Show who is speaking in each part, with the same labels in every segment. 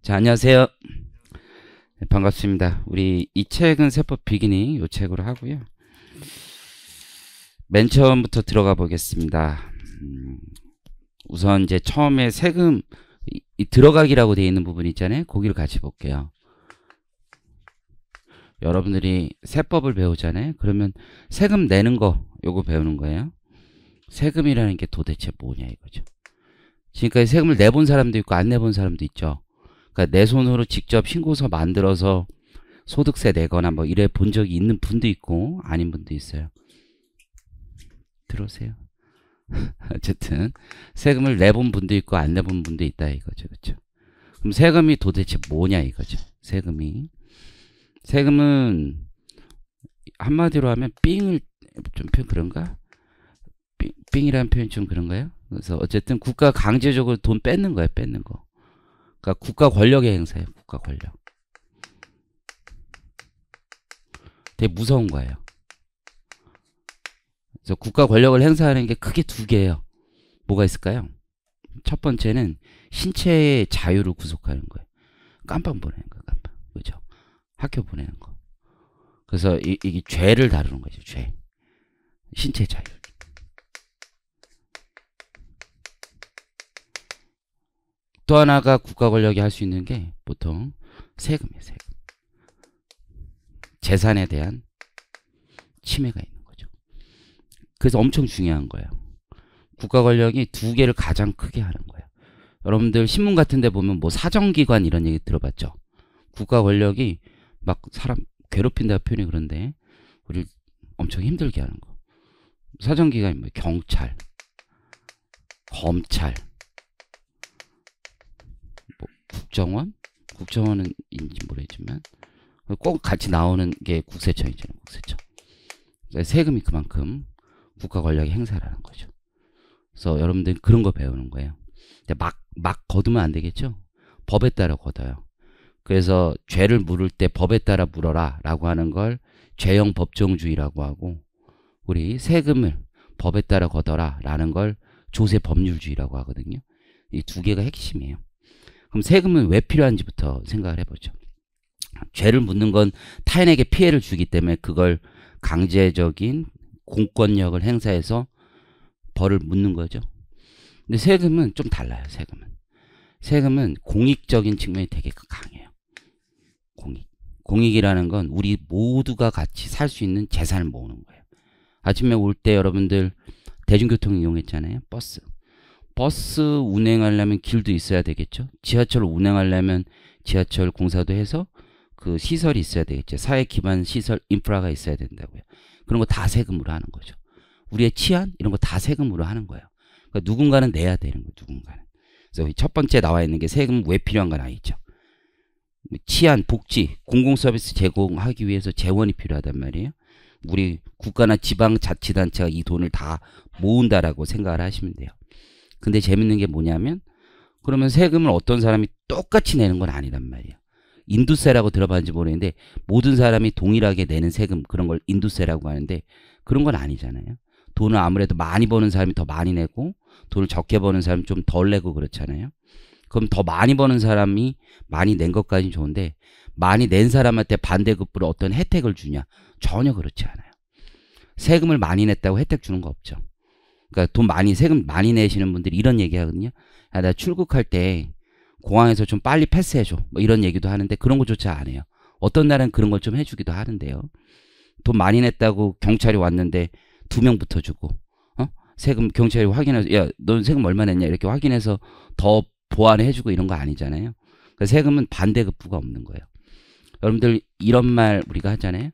Speaker 1: 자, 안녕하세요. 네, 반갑습니다. 우리 이 책은 세법 비기닝 요 책으로 하고요. 맨 처음부터 들어가 보겠습니다. 우선 이제 처음에 세금 이 들어가기라고 되어 있는 부분 있잖아요. 거기를 같이 볼게요. 여러분들이 세법을 배우잖아요. 그러면 세금 내는 거 요거 배우는 거예요. 세금이라는 게 도대체 뭐냐 이거죠. 지금까지 세금을 내본 사람도 있고 안 내본 사람도 있죠. 그러니까 내 손으로 직접 신고서 만들어서 소득세 내거나 뭐 이래 본 적이 있는 분도 있고 아닌 분도 있어요. 들어오세요. 어쨌든 세금을 내본 분도 있고 안 내본 분도 있다 이거죠. 그렇죠? 그럼 세금이 도대체 뭐냐 이거죠. 세금은 한마디로 하면 삥을 좀 표현 그런가? 삥이라는 표현 좀 그런가요? 그래서 어쨌든 국가 강제적으로 돈 뺏는 거예요. 뺏는 거. 그러니까 국가 권력의 행사예요. 국가 권력. 되게 무서운 거예요. 그래서 국가 권력을 행사하는 게 크게 두 개예요. 뭐가 있을까요? 첫 번째는 신체의 자유를 구속하는 거예요. 깜빵 보내는 거예요. 깜빵. 그죠? 학교 보내는 거. 그래서 이게 죄를 다루는 거죠. 죄. 신체 자유. 또 하나가 국가 권력이 할 수 있는 게 보통 세금이에요. 세금. 재산에 대한 침해가 있는 거죠. 그래서 엄청 중요한 거예요. 국가 권력이 두 개를 가장 크게 하는 거예요. 여러분들 신문 같은 데 보면 뭐 사정기관 이런 얘기 들어봤죠? 국가 권력이 막 사람 괴롭힌다 표현이 그런데 우리 엄청 힘들게 하는 거. 사정기관이 뭐 경찰, 검찰, 뭐 국정원은 인지 모르겠지만 꼭 같이 나오는 게 국세청이잖아요. 국세청. 세금이 그만큼 국가 권력의 행사라는 거죠. 그래서 여러분들 그런 거 배우는 거예요. 막 거두면 안 되겠죠. 법에 따라 걷어요. 그래서 죄를 물을 때 법에 따라 물어라 라고 하는 걸 죄형 법정주의라고 하고, 우리 세금을 법에 따라 걷어라 라는 걸 조세 법률주의라고 하거든요. 이 두 개가 핵심이에요. 그럼 세금은 왜 필요한지부터 생각을 해보죠. 죄를 묻는 건 타인에게 피해를 주기 때문에 그걸 강제적인 공권력을 행사해서 벌을 묻는 거죠. 근데 세금은 좀 달라요. 세금은 공익적인 측면이 되게 강해요. 공익이라는 건 우리 모두가 같이 살 수 있는 재산을 모으는 거예요. 아침에 올 때 여러분들 대중교통 이용했잖아요. 버스 운행하려면 길도 있어야 되겠죠. 지하철 운행하려면 지하철 공사도 해서 그 시설이 있어야 되겠죠. 사회 기반 시설 인프라가 있어야 된다고요. 그런 거 다 세금으로 하는 거죠. 우리의 치안 이런 거 다 세금으로 하는 거예요. 그러니까 누군가는 내야 되는 거예요. 누군가는. 그래서 첫 번째 나와 있는 게 세금 왜 필요한가 나 있죠. 치안, 복지, 공공서비스 제공하기 위해서 재원이 필요하단 말이에요. 우리 국가나 지방자치단체가 이 돈을 다 모은다라고 생각을 하시면 돼요. 근데 재밌는 게 뭐냐면 그러면 세금을 어떤 사람이 똑같이 내는 건 아니란 말이에요. 인두세라고 들어봤는지 모르겠는데 모든 사람이 동일하게 내는 세금 그런 걸 인두세라고 하는데 그런 건 아니잖아요. 돈을 아무래도 많이 버는 사람이 더 많이 내고 돈을 적게 버는 사람이 좀 덜 내고 그렇잖아요. 그럼 더 많이 버는 사람이 많이 낸 것까지는 좋은데 많이 낸 사람한테 반대급부로 어떤 혜택을 주냐? 전혀 그렇지 않아요. 세금을 많이 냈다고 혜택 주는 거 없죠. 그러니까 세금 많이 내시는 분들이 이런 얘기 하거든요. 야, 나 출국할 때 공항에서 좀 빨리 패스해줘. 뭐 이런 얘기도 하는데 그런 거조차 안 해요. 어떤 날은 그런 걸 좀 해주기도 하는데요. 돈 많이 냈다고 경찰이 왔는데 2명 붙어주고, 세금 경찰이 확인해서, 야, 넌 세금 얼마 냈냐? 이렇게 확인해서 더 보완해주고 이런 거 아니잖아요. 그러니까 세금은 반대급부가 없는 거예요. 여러분들 이런 말 우리가 하잖아요.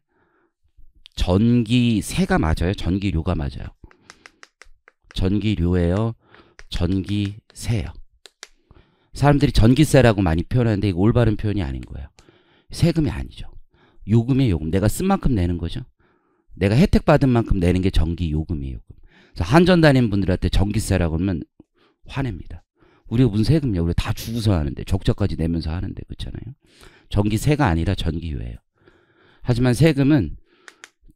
Speaker 1: 전기세가 맞아요? 전기료가 맞아요? 전기료예요? 전기세요? 사람들이 전기세라고 많이 표현하는데 이거 올바른 표현이 아닌 거예요. 세금이 아니죠. 요금이에요. 요금. 내가 쓴 만큼 내는 거죠. 내가 혜택 받은 만큼 내는 게 전기요금이에요. 요금. 그래서 한전 다니는 분들한테 전기세라고 하면 화냅니다. 우리가 무슨 세금이야. 우리 다 주고서 하는데 적자까지 내면서 하는데 그렇잖아요. 전기세가 아니라 전기료예요. 하지만 세금은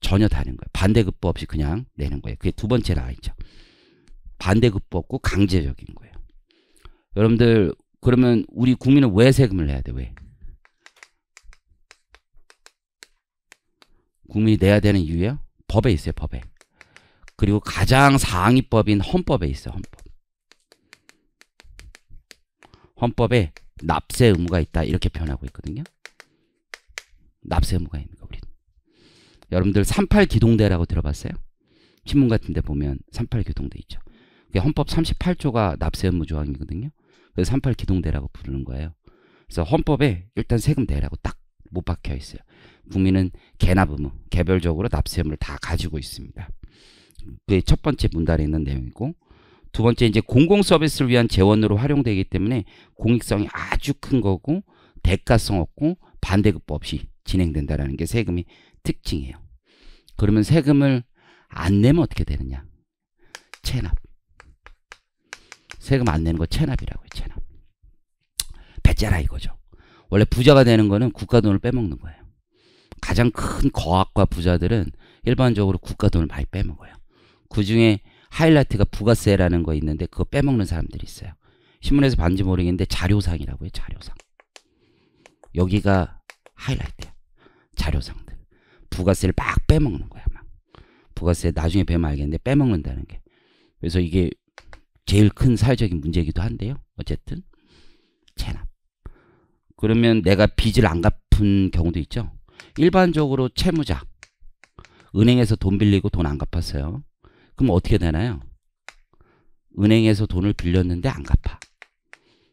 Speaker 1: 전혀 다른 거예요. 반대급부 없이 그냥 내는 거예요. 그게 두 번째 나와 있죠. 반대급부 없고 강제적인 거예요. 여러분들 그러면 우리 국민은 왜 세금을 내야 돼? 왜? 국민이 내야 되는 이유요? 법에 있어요. 법에. 그리고 가장 상위법인 헌법에 있어요. 헌법. 헌법에 납세 의무가 있다 이렇게 표현하고 있거든요. 납세 의무가 있는 거 우리. 여러분들 38기동대라고 들어봤어요? 신문 같은 데 보면 38기동대 있죠. 그게 헌법 38조가 납세 의무 조항이거든요. 그래서 38기동대라고 부르는 거예요. 그래서 헌법에 일단 세금 내라고 딱 못 박혀 있어요. 국민은 개납 의무, 개별적으로 납세 의무를 다 가지고 있습니다. 그게 첫 번째 문단에 있는 내용이고, 두 번째 이제 공공 서비스를 위한 재원으로 활용되기 때문에 공익성이 아주 큰 거고 대가성 없고 반대급부 없이 진행된다라는 게 세금의 특징이에요. 그러면 세금을 안 내면 어떻게 되느냐? 체납. 세금 안 내는 거 체납이라고요. 체납. 배째라 이거죠. 원래 부자가 되는 거는 국가 돈을 빼먹는 거예요. 가장 큰 거학과 부자들은 일반적으로 국가 돈을 많이 빼먹어요. 그 중에 하이라이트가 부가세라는 거 있는데 그거 빼먹는 사람들이 있어요. 신문에서 봤는지 모르겠는데 자료상이라고 해요. 자료상. 여기가 하이라이트야. 자료상들. 부가세를 막 빼먹는 거야. 막. 부가세 나중에 배우면 알겠는데 빼먹는다는 게. 그래서 이게 제일 큰 사회적인 문제이기도 한데요. 어쨌든 체납. 그러면 내가 빚을 안 갚은 경우도 있죠. 일반적으로 채무자. 은행에서 돈 빌리고 돈 안 갚았어요. 그럼 어떻게 되나요? 은행에서 돈을 빌렸는데 안 갚아.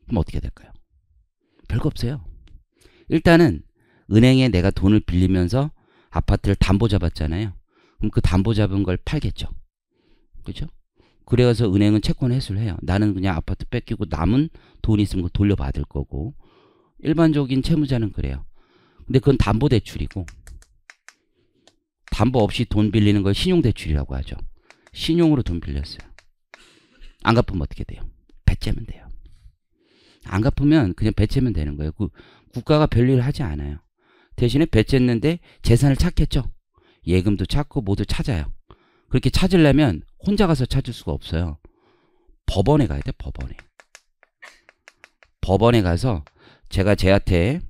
Speaker 1: 그럼 어떻게 될까요? 별거 없어요. 일단은 은행에 내가 돈을 빌리면서 아파트를 담보 잡았잖아요. 그럼 그 담보 잡은 걸 팔겠죠. 그죠? 그래서 은행은 채권 회수를 해요. 나는 그냥 아파트 뺏기고 남은 돈이 있으면 그거 돌려받을 거고. 일반적인 채무자는 그래요. 근데 그건 담보대출이고 담보 없이 돈 빌리는 걸 신용대출이라고 하죠. 신용으로 돈 빌렸어요. 안 갚으면 어떻게 돼요? 배째면 돼요. 안 갚으면 그냥 배째면 되는 거예요. 국가가 별일을 하지 않아요. 대신에 배째는데 재산을 찾겠죠. 예금도 찾고 모두 찾아요. 그렇게 찾으려면 혼자 가서 찾을 수가 없어요. 법원에 가야 돼. 법원에. 법원에 가서 제가 쟤한테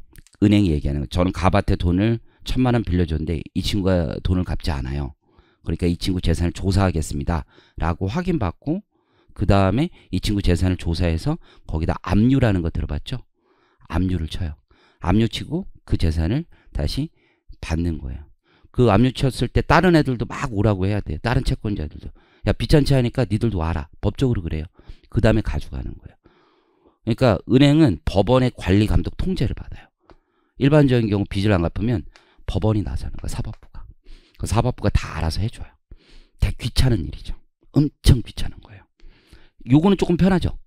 Speaker 1: 은행이 얘기하는 거. 저는 갑한테 돈을 1,000만 원 빌려줬는데 이 친구가 돈을 갚지 않아요. 그러니까 이 친구 재산을 조사하겠습니다. 라고 확인받고 그 다음에 이 친구 재산을 조사해서 거기다 압류라는 거 들어봤죠? 압류를 쳐요. 압류 치고 그 재산을 다시 받는 거예요. 그 압류 쳤을 때 다른 애들도 막 오라고 해야 돼요. 다른 채권자들도. 야 비찬치 하니까 니들도 와라. 법적으로 그래요. 그 다음에 가져가는 거예요. 그러니까 은행은 법원의 관리 감독 통제를 받아요. 일반적인 경우 빚을 안 갚으면 법원이 나서는 거야. 사법부가. 그 사법부가 다 알아서 해줘요. 되게 귀찮은 일이죠. 엄청 귀찮은 거예요. 요거는 조금 편하죠.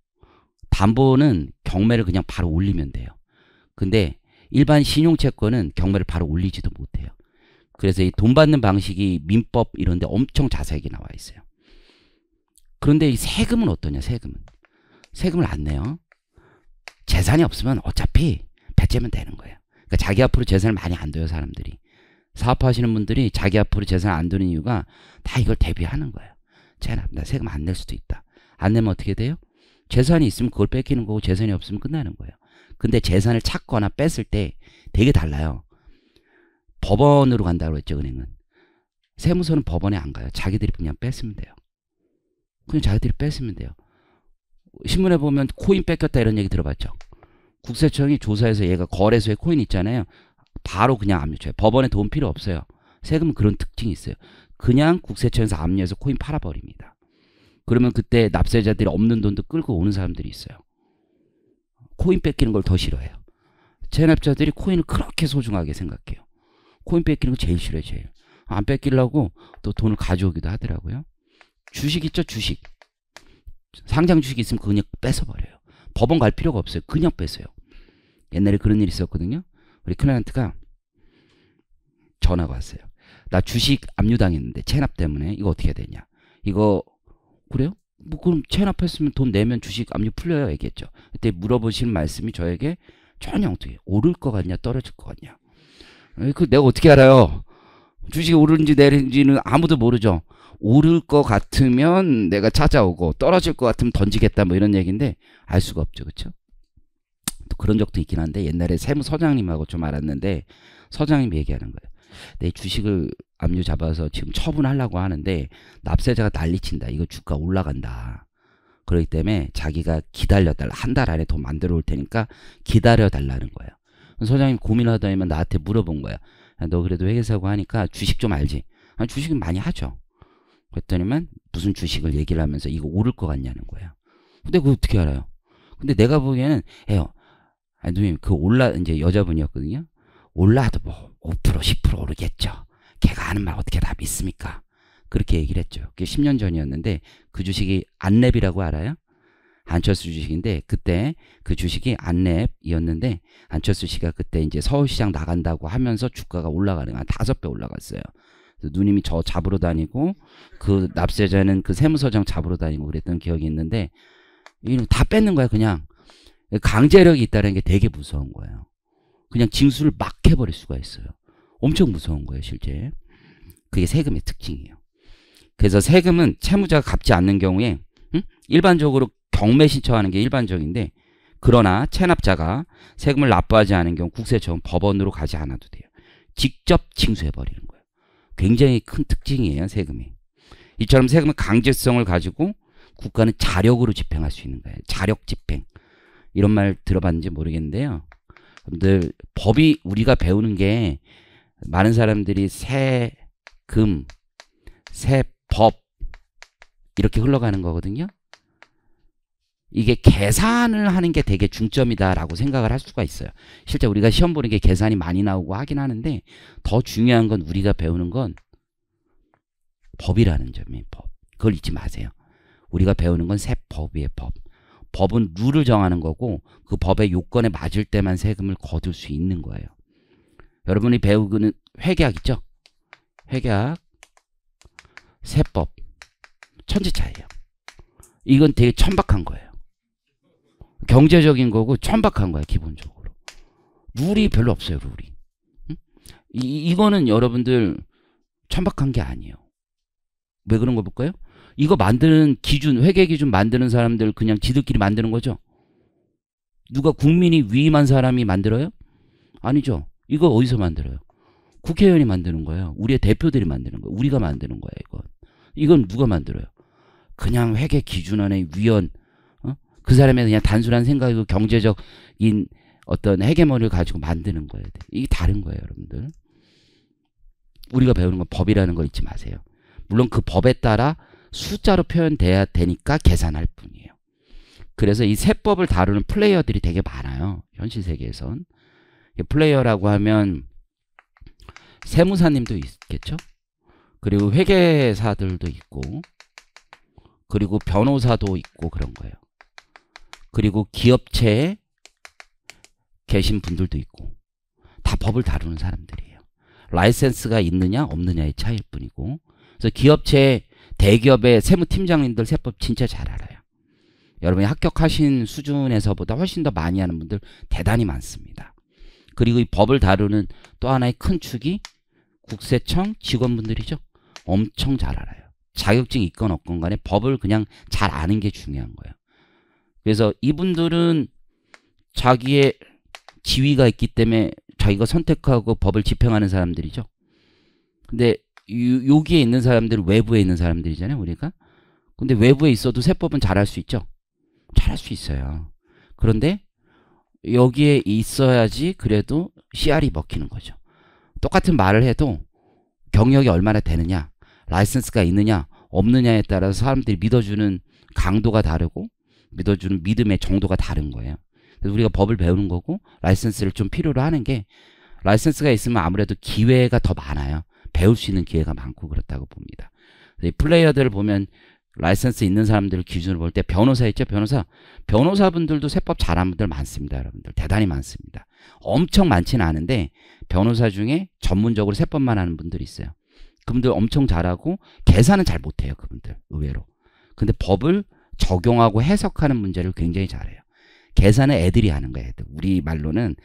Speaker 1: 담보는 경매를 그냥 바로 올리면 돼요. 근데 일반 신용채권은 경매를 바로 올리지도 못해요. 그래서 이 돈 받는 방식이 민법 이런 데 엄청 자세하게 나와 있어요. 그런데 이 세금은 어떠냐? 세금을 안 내요. 재산이 없으면 어차피 배째면 되는 거예요. 그러니까 자기 앞으로 재산을 많이 안 둬요. 사람들이. 사업하시는 분들이 자기 앞으로 재산 안 두는 이유가 다 이걸 대비하는 거예요. 나 세금 안 낼 수도 있다. 안 내면 어떻게 돼요? 재산이 있으면 그걸 뺏기는 거고 재산이 없으면 끝나는 거예요. 근데 재산을 찾거나 뺐을 때 되게 달라요. 법원으로 간다고 했죠. 은행은. 세무서는 법원에 안 가요. 자기들이 그냥 뺐으면 돼요. 그냥 자기들이 뺐으면 돼요. 신문에 보면 코인 뺏겼다 이런 얘기 들어봤죠. 국세청이 조사해서 얘가 거래소에 코인 있잖아요. 바로 그냥 압류쳐요. 법원에 돈 필요 없어요. 세금은 그런 특징이 있어요. 그냥 국세청에서 압류해서 코인 팔아버립니다. 그러면 그때 납세자들이 없는 돈도 끌고 오는 사람들이 있어요. 코인 뺏기는 걸 더 싫어해요. 체납자들이 코인을 그렇게 소중하게 생각해요. 코인 뺏기는 거 제일 싫어요. 제일. 안 뺏기려고 또 돈을 가져오기도 하더라고요. 주식 있죠. 주식. 상장 주식이 있으면 그냥 뺏어버려요. 법원 갈 필요가 없어요. 그냥 뺏어요. 옛날에 그런 일이 있었거든요. 우리 클라이언트가 전화가 왔어요. 나 주식 압류당했는데 체납 때문에 이거 어떻게 해야 되냐. 이거 그래요? 뭐 그럼 체납했으면 돈 내면 주식 압류 풀려요. 얘기했죠. 그때 물어보시는 말씀이 저에게 전혀 어떻게 오를 것 같냐 떨어질 것 같냐. 그 내가 어떻게 알아요? 주식이 오르는지 내리는지는 아무도 모르죠. 오를 것 같으면 내가 찾아오고 떨어질 것 같으면 던지겠다 뭐 이런 얘기인데 알 수가 없죠. 그렇죠? 그런 적도 있긴 한데 옛날에 세무서장님하고 좀 알았는데 서장님이 얘기하는 거예요. 내 주식을 압류 잡아서 지금 처분하려고 하는데 납세자가 난리친다. 이거 주가 올라간다. 그렇기 때문에 자기가 기다려달라. 한 달 안에 돈 만들어 올 테니까 기다려달라는 거예요. 서장님 고민하다니만 나한테 물어본 거야. 야, 너 그래도 회계사고 하니까 주식 좀 알지? 아니, 주식은 많이 하죠. 그랬더니만 무슨 주식을 얘기를 하면서 이거 오를 것 같냐는 거예요. 근데 그거 어떻게 알아요? 근데 내가 보기에는 아니, 누님 그 이제 여자분이었거든요. 올라도 뭐 5% 10% 오르겠죠. 걔가 하는 말 어떻게 다 믿습니까? 그렇게 얘기를 했죠. 그게 10년 전이었는데 그 주식이 안랩이라고 알아요? 안철수 주식인데 그때 그 주식이 안랩이었는데 안철수 씨가 그때 이제 서울시장 나간다고 하면서 주가가 올라가는 한 5배 올라갔어요. 누님이 저 잡으러 다니고 그 납세자는 그 세무서장 잡으러 다니고 그랬던 기억이 있는데 다 뺏는 거야. 그냥 강제력이 있다는 게 되게 무서운 거예요. 그냥 징수를 막 해버릴 수가 있어요. 엄청 무서운 거예요 실제. 그게 세금의 특징이에요. 그래서 세금은 채무자가 갚지 않는 경우에 일반적으로 경매 신청하는 게 일반적인데 그러나 체납자가 세금을 납부하지 않은 경우 국세청은 법원으로 가지 않아도 돼요. 직접 징수해버리는 거예요. 굉장히 큰 특징이에요 세금이. 이처럼 세금은 강제성을 가지고 국가는 자력으로 집행할 수 있는 거예요. 자력 집행. 이런 말 들어봤는지 모르겠는데요. 여러분들 법이 우리가 배우는 게 많은 사람들이 세금, 세법 이렇게 흘러가는 거거든요. 이게 계산을 하는 게 되게 중점이다라고 생각을 할 수가 있어요. 실제 우리가 시험 보는 게 계산이 많이 나오고 하긴 하는데 더 중요한 건 우리가 배우는 건 법이라는 점이에요. 법. 그걸 잊지 마세요. 우리가 배우는 건 세법이에요. 법. 법은 룰을 정하는 거고 그 법의 요건에 맞을 때만 세금을 거둘 수 있는 거예요. 여러분이 배우는 회계학 있죠? 회계학, 세법, 천지차이예요. 이건 되게 천박한 거예요. 경제적인 거고 천박한 거예요. 기본적으로. 룰이 별로 없어요. 룰이. 이거는 여러분들 천박한 게 아니에요. 왜 그런 거 볼까요? 이거 만드는 기준, 회계 기준 만드는 사람들 그냥 지들끼리 만드는 거죠? 누가 국민이 위임한 사람이 만들어요? 아니죠. 이거 어디서 만들어요? 국회의원이 만드는 거예요. 우리의 대표들이 만드는 거예요. 우리가 만드는 거예요. 이건 누가 만들어요? 그냥 회계 기준안의 위원, 그 사람의 그냥 단순한 생각이고 경제적인 어떤 헤게모니를 가지고 만드는 거예요. 이게 다른 거예요, 여러분들. 우리가 배우는 건 법이라는 걸 잊지 마세요. 물론 그 법에 따라 숫자로 표현돼야 되니까 계산할 뿐이에요. 그래서 이 세법을 다루는 플레이어들이 되게 많아요. 현실 세계에선. 플레이어라고 하면 세무사님도 있겠죠. 그리고 회계사들도 있고 그리고 변호사도 있고 그런 거예요. 그리고 기업체에 계신 분들도 있고 다 법을 다루는 사람들이에요. 라이센스가 있느냐 없느냐의 차이일 뿐이고 그래서 기업체 대기업의 세무팀장님들 세법 진짜 잘 알아요. 여러분이 합격하신 수준에서보다 훨씬 더 많이 하는 분들 대단히 많습니다. 그리고 이 법을 다루는 또 하나의 큰 축이 국세청 직원분들이죠. 엄청 잘 알아요. 자격증이 있건 없건 간에 법을 그냥 잘 아는 게 중요한 거예요. 그래서 이분들은 자기의 지위가 있기 때문에 자기가 선택하고 법을 집행하는 사람들이죠. 근데 여기에 있는 사람들은 외부에 있는 사람들이잖아요, 우리가. 근데 외부에 있어도 세법은 잘할 수 있죠. 잘할 수 있어요. 그런데 여기에 있어야지 그래도 CR이 먹히는 거죠. 똑같은 말을 해도 경력이 얼마나 되느냐, 라이센스가 있느냐 없느냐에 따라서 사람들이 믿어주는 강도가 다르고 믿어주는 믿음의 정도가 다른 거예요. 그래서 우리가 법을 배우는 거고 라이센스를 좀 필요로 하는 게 라이센스가 있으면 아무래도 기회가 더 많아요. 배울 수 있는 기회가 많고 그렇다고 봅니다. 이 플레이어들을 보면 라이센스 있는 사람들을 기준으로 볼 때 변호사 있죠? 변호사분들도 세법 잘하는 분들 많습니다. 여러분들 대단히 많습니다. 엄청 많지는 않은데 변호사 중에 전문적으로 세법만 하는 분들이 있어요. 그분들 엄청 잘하고 계산은 잘 못해요. 그분들 의외로. 근데 법을 적용하고 해석하는 문제를 굉장히 잘해요. 계산은 애들이 하는 거예요. 애들. 우리 말로는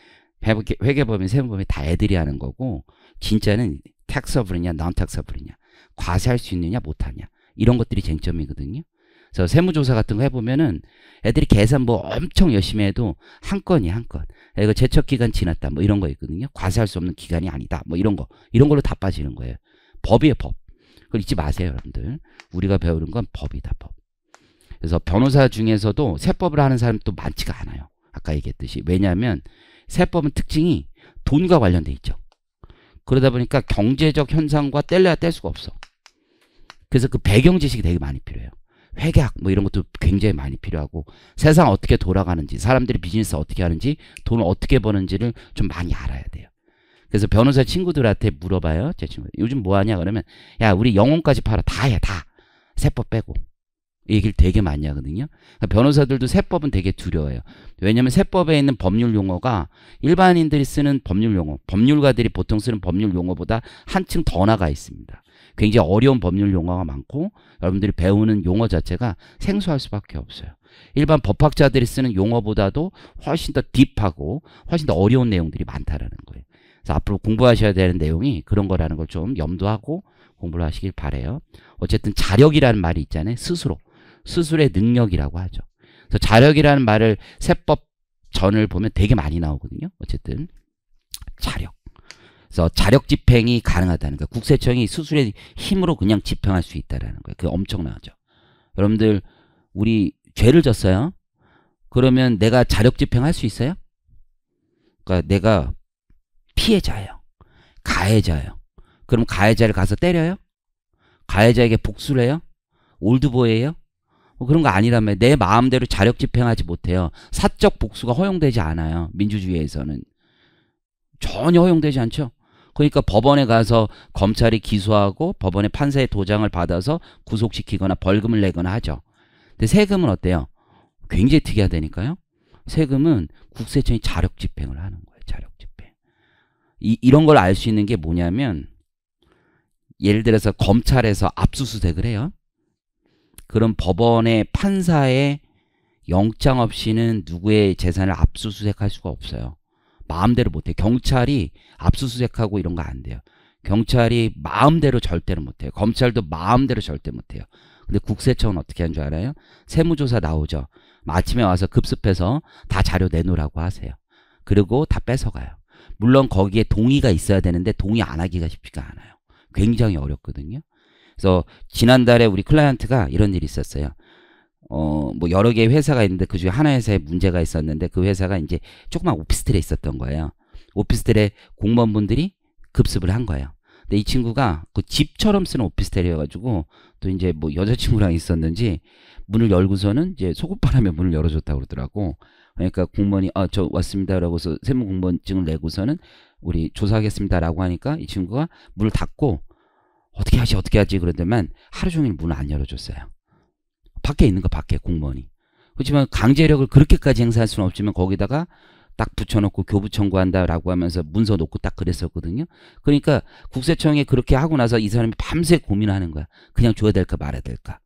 Speaker 1: 회계법인 세무법인 다 애들이 하는 거고 진짜는 텍서블이냐 non 텍서블이냐 과세할 수 있느냐 못하냐 이런 것들이 쟁점이거든요. 그래서 세무조사 같은 거 해보면은 애들이 계산 뭐 엄청 열심히 해도 한 건이야, 한 건. 이거 제척기간 지났다 뭐 이런 거 있거든요. 과세할 수 없는 기간이 아니다 뭐 이런 거. 이런 걸로 다 빠지는 거예요. 법이에요, 법. 그걸 잊지 마세요, 여러분들. 우리가 배우는 건 법이다, 법. 그래서 변호사 중에서도 세법을 하는 사람이 또 많지가 않아요. 아까 얘기했듯이. 왜냐하면 세법은 특징이 돈과 관련돼 있죠. 그러다 보니까 경제적 현상과 뗄래야 뗄 수가 없어. 그래서 그 배경 지식이 되게 많이 필요해요. 회계학 뭐 이런 것도 굉장히 많이 필요하고 세상 어떻게 돌아가는지 사람들이 비즈니스 어떻게 하는지 돈을 어떻게 버는지를 좀 많이 알아야 돼요. 그래서 변호사 친구들한테 물어봐요. 제 친구 요즘 뭐 하냐 그러면 야 우리 영혼까지 팔아. 다 해 다. 세법 빼고. 이 얘기를 되게 많이 하거든요. 그러니까 변호사들도 세법은 되게 두려워요. 왜냐하면 세법에 있는 법률 용어가 일반인들이 쓰는 법률 용어, 법률가들이 보통 쓰는 법률 용어보다 한층 더 나가 있습니다. 굉장히 어려운 법률 용어가 많고 여러분들이 배우는 용어 자체가 생소할 수밖에 없어요. 일반 법학자들이 쓰는 용어보다도 훨씬 더 딥하고 훨씬 더 어려운 내용들이 많다라는 거예요. 그래서 앞으로 공부하셔야 되는 내용이 그런 거라는 걸 좀 염두하고 공부를 하시길 바래요. 어쨌든 자력이라는 말이 있잖아요. 스스로의 능력이라고 하죠. 그래서 자력이라는 말을 세법 전을 보면 되게 많이 나오거든요. 어쨌든 자력. 그래서 자력 집행이 가능하다는 거예요. 국세청이 스스로의 힘으로 그냥 집행할 수 있다는 거예요. 그게 엄청나죠. 여러분들 우리 죄를 졌어요. 그러면 내가 자력 집행할 수 있어요? 그러니까 내가 피해자예요. 가해자예요. 그럼 가해자를 가서 때려요? 가해자에게 복수를 해요? 올드보이예요? 그런 거 아니라면 내 마음대로 자력 집행하지 못해요. 사적 복수가 허용되지 않아요. 민주주의에서는. 전혀 허용되지 않죠. 그러니까 법원에 가서 검찰이 기소하고 법원의 판사의 도장을 받아서 구속시키거나 벌금을 내거나 하죠. 근데 세금은 어때요? 굉장히 특이하다니까요. 세금은 국세청이 자력 집행을 하는 거예요. 자력 집행. 이런 걸 알 수 있는 게 뭐냐면 예를 들어서 검찰에서 압수수색을 해요. 그럼 법원의 판사의 영장 없이는 누구의 재산을 압수수색할 수가 없어요. 마음대로 못해요. 경찰이 압수수색하고 이런 거 안 돼요. 경찰이 마음대로 절대로 못해요. 검찰도 마음대로 절대 못해요. 근데 국세청은 어떻게 하는 줄 알아요? 세무조사 나오죠. 아침에 와서 급습해서 다 자료 내놓으라고 하세요. 그리고 다 뺏어가요. 물론 거기에 동의가 있어야 되는데 동의 안 하기가 쉽지가 않아요. 굉장히 어렵거든요. 그래서 지난달에 우리 클라이언트가 이런 일이 있었어요. 뭐 여러 개의 회사가 있는데 그 중에 하나 회사에 문제가 있었는데 그 회사가 이제 조그만 오피스텔에 있었던 거예요. 오피스텔에 공무원분들이 급습을 한 거예요. 근데 이 친구가 그 집처럼 쓰는 오피스텔이어가지고 또 이제 뭐 여자친구랑 있었는지 문을 열고서는 이제 속옷바람에 문을 열어줬다고 그러더라고. 그러니까 공무원이 저 왔습니다 라고서 세무공무원증을 내고서는 우리 조사하겠습니다 라고 하니까 이 친구가 문을 닫고 어떻게 하지 그러더만 하루 종일 문을 안 열어줬어요. 밖에 있는 거 밖에 공무원이. 그렇지만 강제력을 그렇게까지 행사할 수는 없지만 거기다가 딱 붙여놓고 교부 청구한다라고 하면서 문서 놓고 딱 그랬었거든요. 그러니까 국세청에 그렇게 하고 나서 이 사람이 밤새 고민하는 거야. 그냥 줘야 될까 말아야 될까.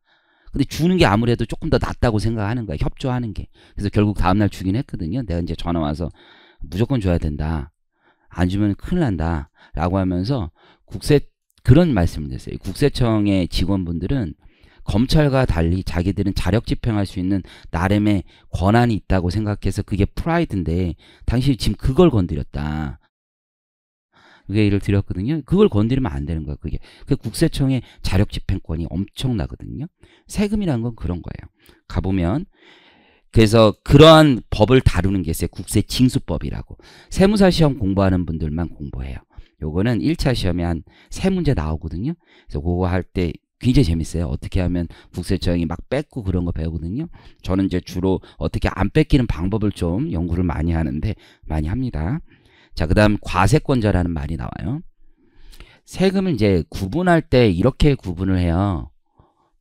Speaker 1: 근데 주는 게 아무래도 조금 더 낫다고 생각하는 거야. 협조하는 게. 그래서 결국 다음날 주긴 했거든요. 내가 이제 전화 와서 무조건 줘야 된다. 안 주면 큰일 난다. 라고 하면서 그런 말씀을 드렸어요. 국세청의 직원분들은 검찰과 달리 자기들은 자력 집행할 수 있는 나름의 권한이 있다고 생각해서 그게 프라이드인데 당신이 지금 그걸 건드렸다. 그게 예를 드렸거든요. 그걸 건드리면 안 되는 거예요. 그게 국세청의 자력 집행권이 엄청나거든요. 세금이라는 건 그런 거예요. 가보면 그래서 그러한 법을 다루는 게 있어요. 국세징수법이라고. 세무사 시험 공부하는 분들만 공부해요. 요거는 1차 시험에 한 3문제 나오거든요. 그래서 그거 할 때 굉장히 재밌어요. 어떻게 하면 국세청이 막 뺏고 그런 거 배우거든요. 저는 이제 주로 어떻게 안 뺏기는 방법을 좀 연구를 많이 하는데 많이 합니다. 자, 그 다음 과세권자라는 말이 나와요. 세금을 이제 구분할 때 이렇게 구분을 해요.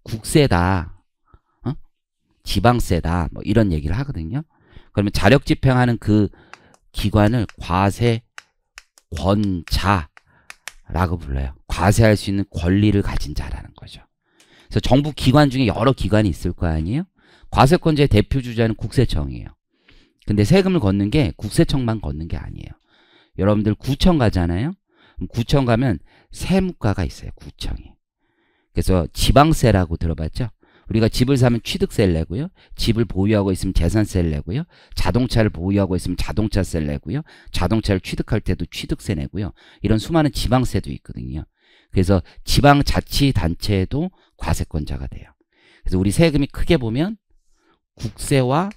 Speaker 1: 국세다, 지방세다, 뭐 이런 얘기를 하거든요. 그러면 자력 집행하는 그 기관을 과세권자라고 불러요. 과세할 수 있는 권리를 가진 자라는 거죠. 그래서 정부 기관 중에 여러 기관이 있을 거 아니에요? 과세권자의 대표 주자는 국세청이에요. 근데 세금을 걷는 게 국세청만 걷는 게 아니에요. 여러분들 구청 가잖아요. 구청 가면 세무과가 있어요. 구청이. 그래서 지방세라고 들어봤죠? 우리가 집을 사면 취득세를 내고요. 집을 보유하고 있으면 재산세를 내고요. 자동차를 보유하고 있으면 자동차세를 내고요. 자동차를 취득할 때도 취득세 내고요. 이런 수많은 지방세도 있거든요. 그래서 지방자치단체도 과세권자가 돼요. 그래서 우리 세금이 크게 보면 국세와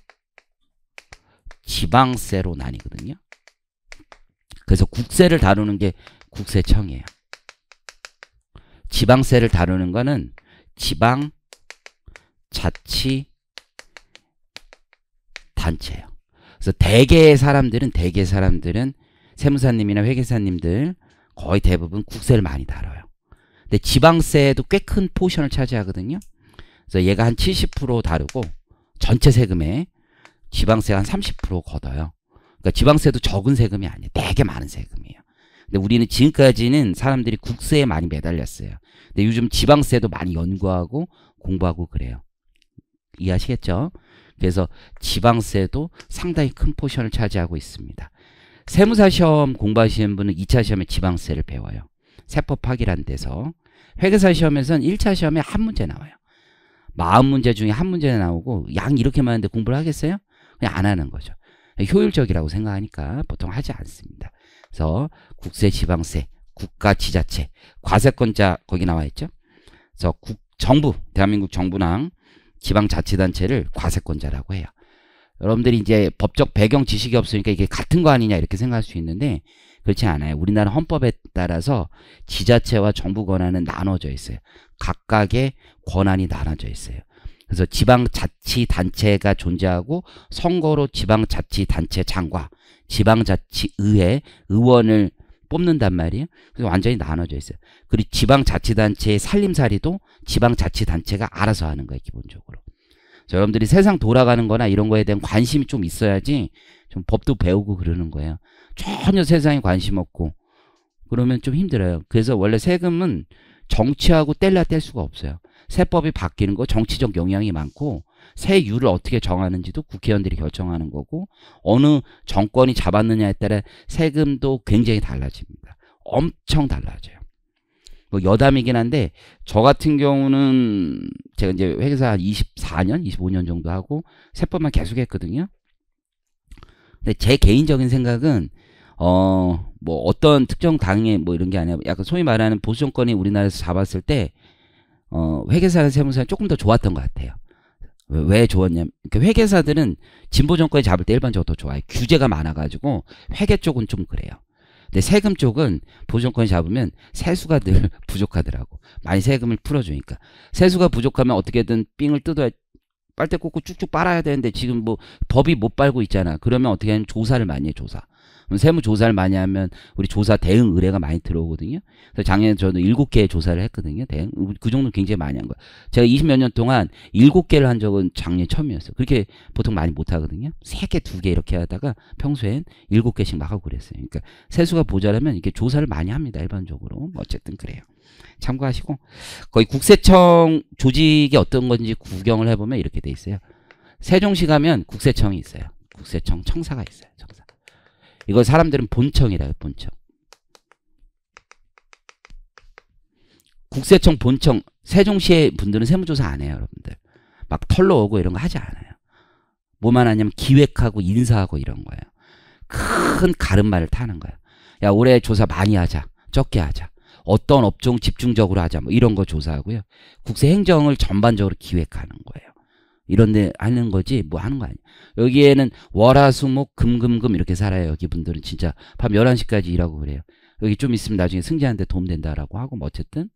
Speaker 1: 지방세로 나뉘거든요. 그래서 국세를 다루는 게 국세청이에요. 지방세를 다루는 거는 지방자치단체예요. 그래서 대개의 사람들은 세무사님이나 회계사님들 거의 대부분 국세를 많이 다뤄요. 근데 지방세도 꽤 큰 포션을 차지하거든요. 그래서 얘가 한 70% 다루고 전체 세금에 지방세가 한 30% 걷어요. 그러니까 지방세도 적은 세금이 아니에요. 되게 많은 세금이에요. 근데 우리는 지금까지는 사람들이 국세에 많이 매달렸어요. 근데 요즘 지방세도 많이 연구하고 공부하고 그래요. 이해하시겠죠? 그래서 지방세도 상당히 큰 포션을 차지하고 있습니다. 세무사 시험 공부하시는 분은 2차 시험에 지방세를 배워요. 세법학이라는 데서. 회계사 시험에서는 1차 시험에 한 문제 나와요. 40문제 중에 한 문제 나오고 양 이렇게 많은데 공부를 하겠어요? 그냥 안 하는 거죠. 효율적이라고 생각하니까 보통 하지 않습니다. 그래서 국세, 지방세, 국가, 지자체, 과세권자 거기 나와 있죠. 그래서 정부, 대한민국 정부랑 지방자치단체를 과세권자라고 해요. 여러분들이 이제 법적 배경 지식이 없으니까 이게 같은 거 아니냐 이렇게 생각할 수 있는데 그렇지 않아요. 우리나라 헌법에 따라서 지자체와 정부 권한은 나눠져 있어요. 각각의 권한이 나눠져 있어요. 그래서 지방자치단체가 존재하고 선거로 지방자치단체장과 지방자치의회 의원을 뽑는단 말이에요. 그래서 완전히 나눠져 있어요. 그리고 지방자치단체의 살림살이도 지방자치단체가 알아서 하는 거예요. 기본적으로. 여러분들이 세상 돌아가는 거나 이런 거에 대한 관심이 좀 있어야지 좀 법도 배우고 그러는 거예요. 전혀 세상에 관심 없고 그러면 좀 힘들어요. 그래서 원래 세금은 정치하고 뗄래야 뗄 수가 없어요. 세법이 바뀌는 거 정치적 영향이 많고 세율을 어떻게 정하는지도 국회의원들이 결정하는 거고 어느 정권이 잡았느냐에 따라 세금도 굉장히 달라집니다. 엄청 달라져요. 뭐 여담이긴 한데 저 같은 경우는 제가 이제 회계사 24년, 25년 정도 하고 세법만 계속 했거든요. 근데 제 개인적인 생각은 뭐 어떤 특정 당의 뭐 이런 게 아니라 약간 소위 말하는 보수 정권이 우리나라에서 잡았을 때 회계사나 세무사는 조금 더 좋았던 것 같아요. 왜 좋았냐면 회계사들은 진보 정권이 잡을 때 일반적으로 더 좋아요. 규제가 많아가지고 회계 쪽은 좀 그래요. 근데 세금 쪽은 보수 정권이 잡으면 세수가 늘 부족하더라고. 많이 세금을 풀어주니까. 세수가 부족하면 어떻게든 삥을 뜯어야 빨대 꽂고 쭉쭉 빨아야 되는데 지금 뭐 법이 못 빨고 있잖아. 그러면 어떻게 하면 조사를 많이 해. 조사. 세무 조사를 많이 하면 우리 조사 대응 의뢰가 많이 들어오거든요. 그래서 작년에 저는 7개의 조사를 했거든요. 대응. 그 정도는 굉장히 많이 한 거예요. 제가 20몇 년 동안 7개를 한 적은 작년 처음이었어요. 그렇게 보통 많이 못 하거든요. 3개, 2개 이렇게 하다가 평소엔 7개씩 막 하고 그랬어요. 그러니까 세수가 모자라면 이렇게 조사를 많이 합니다. 일반적으로. 어쨌든 그래요. 참고하시고 거의 국세청 조직이 어떤 건지 구경을 해보면 이렇게 돼 있어요. 세종시 가면 국세청이 있어요. 국세청 청사가 있어요. 청사. 이걸 사람들은 본청이라요. 본청. 국세청 본청. 세종시의 분들은 세무조사 안 해요. 여러분들. 막 털러 오고 이런 거 하지 않아요. 뭐만 하냐면 기획하고 인사하고 이런 거예요. 큰 가름말을 타는 거예요. 야 올해 조사 많이 하자. 적게 하자. 어떤 업종 집중적으로 하자. 뭐 이런 거 조사하고요. 국세 행정을 전반적으로 기획하는 거예요. 이런 데 하는 거지 뭐 하는 거 아니에요. 여기에는 월화수목 금금금 이렇게 살아요. 여기 분들은 진짜 밤 11시까지 일하고 그래요. 여기 좀 있으면 나중에 승진하는데 도움된다라고 하고 뭐 어쨌든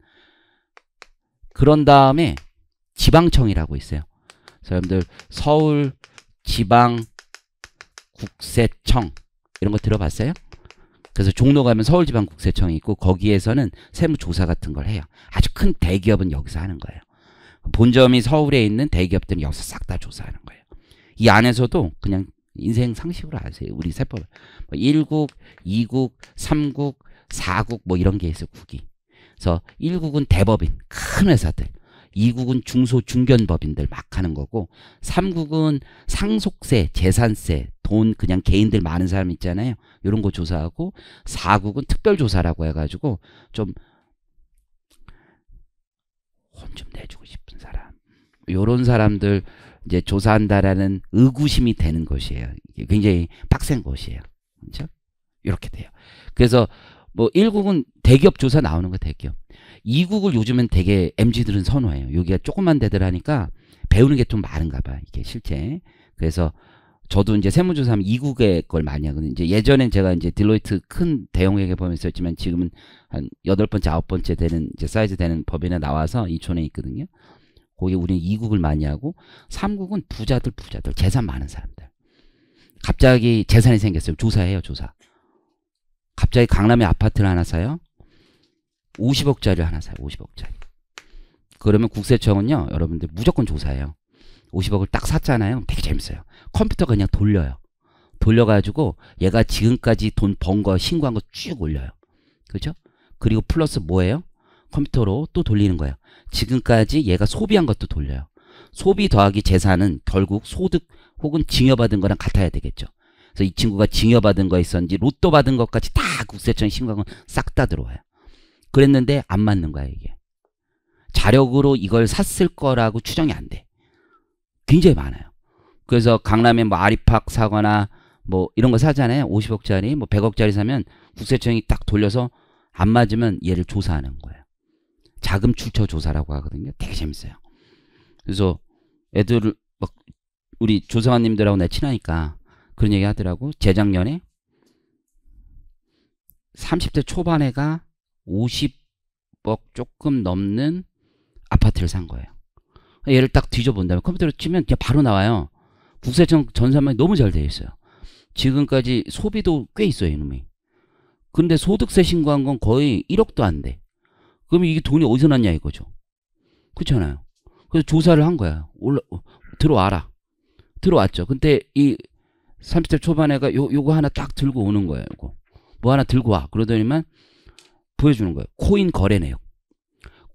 Speaker 1: 그런 다음에 지방청이라고 있어요. 그래서 여러분들 서울 지방국세청 이런 거 들어봤어요? 그래서 종로 가면 서울지방국세청이 있고 거기에서는 세무조사 같은 걸 해요. 아주 큰 대기업은 여기서 하는 거예요. 본점이 서울에 있는 대기업들은 여기서 싹 다 조사하는 거예요. 이 안에서도 그냥 인생 상식으로 아세요. 우리 세법 1국, 2국, 3국, 4국 뭐 이런 게 있어요. 국이. 그래서 1국은 대법인 큰 회사들, 2국은 중소 중견법인들 막 하는 거고 3국은 상속세, 재산세, 돈 그냥 개인들 많은 사람 있잖아요. 이런 거 조사하고 4국은 특별조사라고 해가지고 좀 혼 좀 내주고 싶은 사람 요런 사람들 이제 조사한다라는 의구심이 되는 것이에요. 이게 굉장히 빡센 것이에요. 그렇죠? 이렇게 돼요. 그래서 뭐 1국은 대기업 조사 나오는 거 대기업. 2국을 요즘은 되게 MZ들은 선호해요. 여기가 조그만 데들 하니까 배우는 게 좀 많은가 봐. 이게 실제. 그래서 저도 이제 세무조사하면 2국의 걸 많이 하거든요. 이제 예전엔 제가 이제 딜로이트 큰 대형 회계법인 있었지만 지금은 한 8번째, 9번째 되는 이제 사이즈 되는 법인에 나와서 이촌에 있거든요. 거기 우리는 2국을 많이 하고 3국은 부자들 재산 많은 사람들. 갑자기 재산이 생겼어요. 조사해요. 조사. 갑자기 강남에 아파트를 하나 사요. 50억짜리 하나 사요. 50억짜리. 그러면 국세청은요. 여러분들 무조건 조사해요. 50억을 딱 샀잖아요. 되게 재밌어요. 컴퓨터가 그냥 돌려요. 돌려가지고 얘가 지금까지 돈 번 거 신고한 거 쭉 올려요. 그죠? 그리고 플러스 뭐예요? 컴퓨터로 또 돌리는 거예요. 지금까지 얘가 소비한 것도 돌려요. 소비 더하기 재산은 결국 소득 혹은 증여받은 거랑 같아야 되겠죠. 그래서 이 친구가 증여받은 거 있었는지 로또 받은 것까지 다 국세청에 신고한 건 싹 다 들어와요. 그랬는데 안 맞는 거야 이게. 자력으로 이걸 샀을 거라고 추정이 안 돼. 굉장히 많아요. 그래서 강남에 뭐 아리팍 사거나 뭐 이런 거 사잖아요. 50억짜리 뭐 100억짜리 사면 국세청이 딱 돌려서 안 맞으면 얘를 조사하는 거예요. 자금 출처 조사라고 하거든요. 되게 재밌어요. 그래서 애들을 막 우리 조사관님들하고 내 친하니까 그런 얘기 하더라고. 재작년에 30대 초반에가 50억 조금 넘는 아파트를 산 거예요. 얘를 딱 뒤져본다면 컴퓨터로 치면 그냥 바로 나와요. 국세청 전산망이 너무 잘 되어 있어요. 지금까지 소비도 꽤 있어요, 이놈이. 근데 소득세 신고한 건 거의 1억도 안 돼. 그럼 이게 돈이 어디서 났냐 이거죠. 그렇잖아요. 그래서 조사를 한 거야. 들어와라. 들어왔죠. 근데 이 30대 초반에가 요거 하나 딱 들고 오는 거예요. 요거. 뭐 하나 들고 와. 그러더니만 보여주는 거예요. 코인 거래 내역.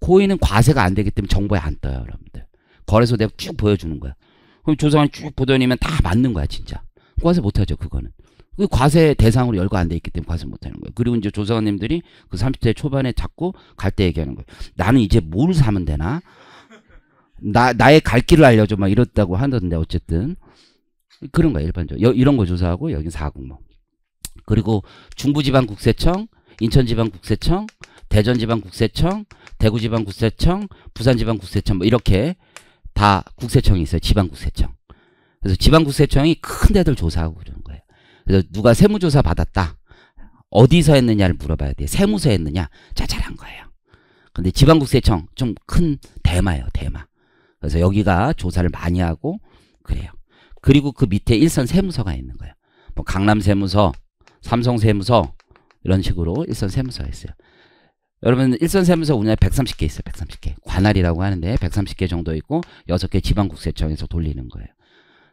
Speaker 1: 코인은 과세가 안 되기 때문에 정보에 안 떠요, 여러분들. 거래소 내역 쭉 보여주는 거야. 그럼 조사관이 쭉 보더니만 다 맞는 거야, 진짜. 과세 못하죠, 그거는. 그 과세 대상으로 열거 안 돼 있기 때문에 과세 못하는 거예요. 그리고 이제 조사관님들이 그 30대 초반에 자꾸 갈 때 얘기하는 거예요. 나는 이제 뭘 사면 되나? 나의 갈 길을 알려줘. 막 이렇다고 하던데, 어쨌든. 그런 거야, 일반적으로. 이런 거 조사하고, 여긴 4국 뭐. 그리고 중부지방국세청, 인천지방국세청, 대전지방국세청, 대구지방국세청, 부산지방국세청 뭐 이렇게 다 국세청이 있어요. 지방국세청. 그래서 지방국세청이 큰 데들 조사하고 그러는 거예요. 그래서 누가 세무조사 받았다. 어디서 했느냐를 물어봐야 돼요. 세무서 했느냐? 짜잘한 거예요. 근데 지방국세청 좀 큰 대마예요. 대마. 그래서 여기가 조사를 많이 하고 그래요. 그리고 그 밑에 일선 세무서가 있는 거예요. 뭐 강남세무서, 삼성세무서 이런 식으로 일선 세무서가 있어요. 여러분 일선 세무서 우리나라에 130개 있어요. 130개. 관할이라고 하는데 130개 정도 있고 6개 지방국세청에서 돌리는 거예요.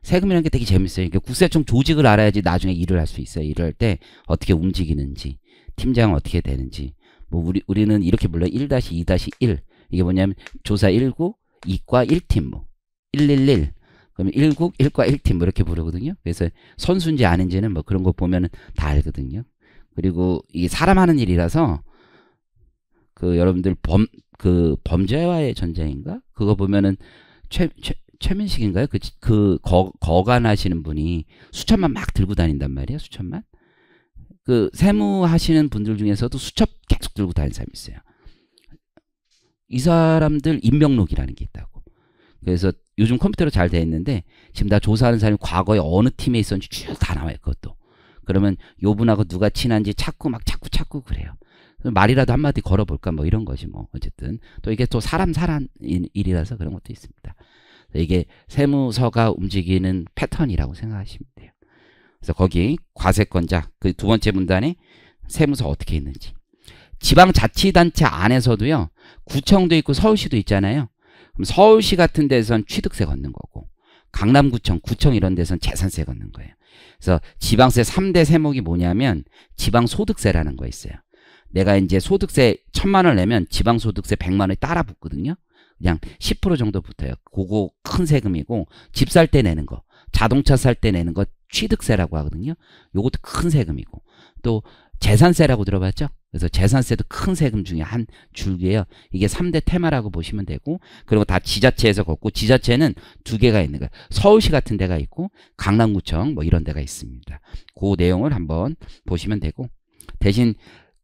Speaker 1: 세금이라는 게 되게 재밌어요. 그러니까 국세청 조직을 알아야지 나중에 일을 할 수 있어요. 일을 할 때 어떻게 움직이는지, 팀장은 어떻게 되는지. 뭐 우리는 이렇게 불러요. 1-2-1. 이게 뭐냐면 조사 1국, 2과 1팀 뭐 111. 그러면 1국, 1과 1팀 뭐 이렇게 부르거든요. 그래서 선수인지 아닌지는 뭐 그런 거 보면은 다 알거든요. 그리고 이게 사람 하는 일이라서 그 여러분들 범죄와의 전쟁인가? 그거 보면은 최민식인가요? 거간하시는 분이 수첩만 막 들고 다닌단 말이에요. 수첩만. 그 세무 하시는 분들 중에서도 수첩 계속 들고 다니는 사람이 있어요. 이 사람들 인명록이라는 게 있다고. 그래서 요즘 컴퓨터로 잘 돼 있는데 지금 나 조사하는 사람이 과거에 어느 팀에 있었는지 쭉 다 나와요. 그것도. 그러면 요분하고 누가 친한지 자꾸 그래요. 말이라도 한마디 걸어볼까 뭐 이런 거지 뭐. 어쨌든 또 이게 또 사람 일이라서 그런 것도 있습니다. 이게 세무서가 움직이는 패턴이라고 생각하시면 돼요. 그래서 거기 과세권자 그 두 번째 문단에 세무서 어떻게 있는지. 지방자치단체 안에서도요. 구청도 있고 서울시도 있잖아요. 그럼 서울시 같은 데선 취득세 걷는 거고 강남구청, 구청 이런 데선 재산세 걷는 거예요. 그래서 지방세 3대 세목이 뭐냐면 지방소득세라는 거 있어요. 내가 이제 소득세 1,000만 원 내면 지방소득세 100만 원이 따라 붙거든요. 그냥 10% 정도 붙어요. 그거 큰 세금이고 집 살 때 내는 거, 자동차 살 때 내는 거 취득세라고 하거든요. 요것도 큰 세금이고 또 재산세라고 들어봤죠? 그래서 재산세도 큰 세금 중에 한 줄기예요. 이게 3대 테마라고 보시면 되고, 그리고 다 지자체에서 걷고, 지자체는 두 개가 있는 거예요. 서울시 같은 데가 있고 강남구청 뭐 이런 데가 있습니다. 그 내용을 한번 보시면 되고, 대신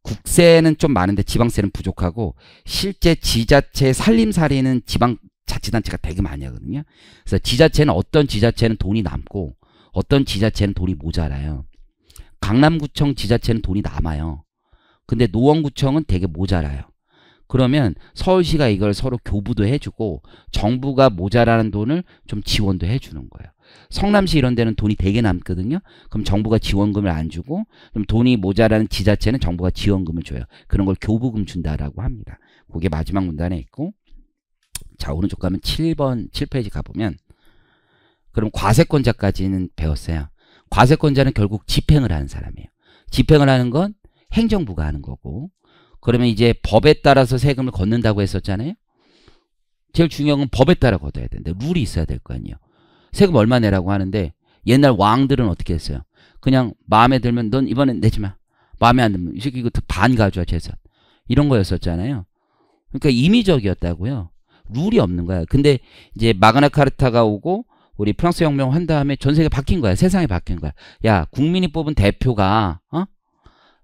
Speaker 1: 국세는 좀 많은데 지방세는 부족하고, 실제 지자체 살림살이는 지방자치단체가 되게 많이 하거든요. 그래서 지자체는 어떤 지자체는 돈이 남고 어떤 지자체는 돈이 모자라요. 강남구청 지자체는 돈이 남아요. 근데 노원구청은 되게 모자라요. 그러면 서울시가 이걸 서로 교부도 해주고 정부가 모자라는 돈을 좀 지원도 해주는 거예요. 성남시 이런 데는 돈이 되게 남거든요. 그럼 정부가 지원금을 안 주고, 좀 돈이 모자라는 지자체는 정부가 지원금을 줘요. 그런 걸 교부금 준다라고 합니다. 그게 마지막 문단에 있고, 자, 오른쪽 가면 7페이지 가보면, 그럼 과세권자까지는 배웠어요. 과세권자는 결국 집행을 하는 사람이에요. 집행을 하는 건 행정부가 하는 거고, 그러면 이제 법에 따라서 세금을 걷는다고 했었잖아요. 제일 중요한 건 법에 따라 걷어야 되는데 룰이 있어야 될 거 아니에요. 세금 얼마 내라고 하는데, 옛날 왕들은 어떻게 했어요? 그냥 마음에 들면 넌 이번엔 내지 마. 마음에 안 들면 이 새끼 이거 반 가져와 재산. 이런 거였었잖아요. 그러니까 임의적이었다고요. 룰이 없는 거야. 근데 이제 마그나 카르타가 오고 우리 프랑스 혁명 한 다음에 전 세계 바뀐 거야. 세상이 바뀐 거야. 야, 국민이 뽑은 대표가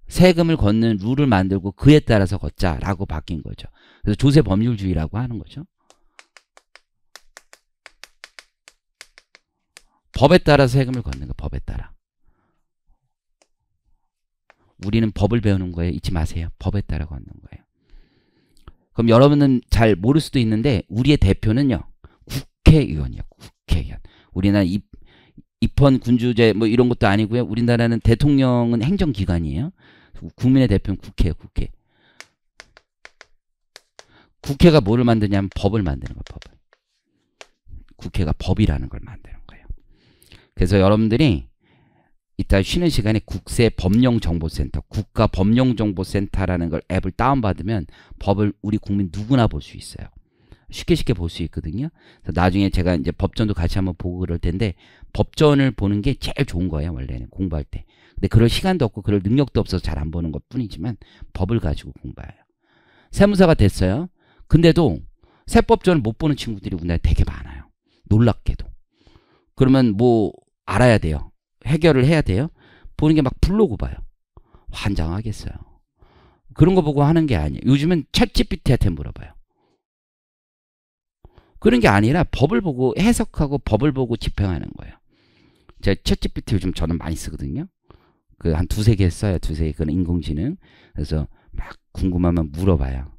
Speaker 1: 세금을 걷는 룰을 만들고 그에 따라서 걷자라고 바뀐 거죠. 그래서 조세 법률주의라고 하는 거죠. 법에 따라 세금을 걷는 거, 법에 따라. 우리는 법을 배우는 거예요. 잊지 마세요. 법에 따라 걷는 거예요. 그럼 여러분은 잘 모를 수도 있는데 우리의 대표는요, 국회의원이에요. 국회의원. 우리나라 입헌 군주제 뭐 이런 것도 아니고요. 우리나라는 대통령은 행정기관이에요. 국민의 대표는 국회예요. 국회. 국회가 뭐를 만드냐면 법을 만드는 거예요. 법을. 국회가 법이라는 걸 만드는 거예요. 그래서 여러분들이 이따 쉬는 시간에 국세법령정보센터, 국가법령정보센터라는 걸 앱을 다운받으면 법을 우리 국민 누구나 볼 수 있어요. 쉽게 볼 수 있거든요. 그래서 나중에 제가 이제 법전도 같이 한번 보고 그럴 텐데, 법전을 보는 게 제일 좋은 거예요. 원래는 공부할 때. 근데 그럴 시간도 없고 그럴 능력도 없어서 잘 안 보는 것 뿐이지만 법을 가지고 공부해요. 세무사가 됐어요. 근데도 세법전을 못 보는 친구들이 우리나라에 되게 많아요. 놀랍게도. 그러면 뭐 알아야 돼요. 해결을 해야 돼요. 보는 게 막 블로그 봐요. 환장하겠어요. 그런 거 보고 하는 게 아니에요. 요즘은 챗GPT한테 물어봐요. 그런 게 아니라 법을 보고 해석하고 법을 보고 집행하는 거예요. 제가 챗GPT 요즘 저는 많이 쓰거든요. 그 한 두세 개 써요. 두세 개. 그건 인공지능. 그래서 막 궁금하면 물어봐요.